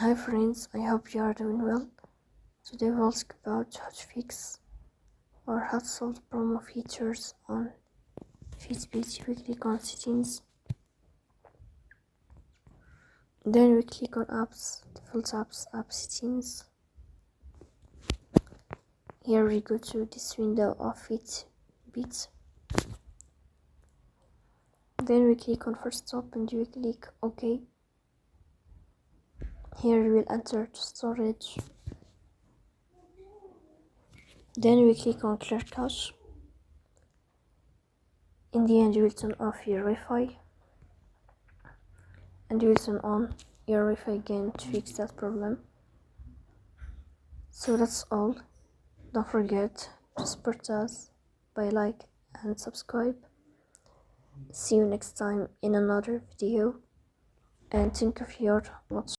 Hi friends, I hope you are doing well. Today we'll talk about how to fix or how to solve promo features on Fitbit. We click on settings, then we click on apps, default apps, app settings. Here we go to this window of Fitbit. Then we click on first stop and we click OK. Here we will enter to storage. Then we click on clear cache. In the end, you will turn off your Wi-Fi and you will turn on your Wi-Fi again to fix that problem. So that's all. Don't forget to support us by like and subscribe. See you next time in another video, and think of your watch.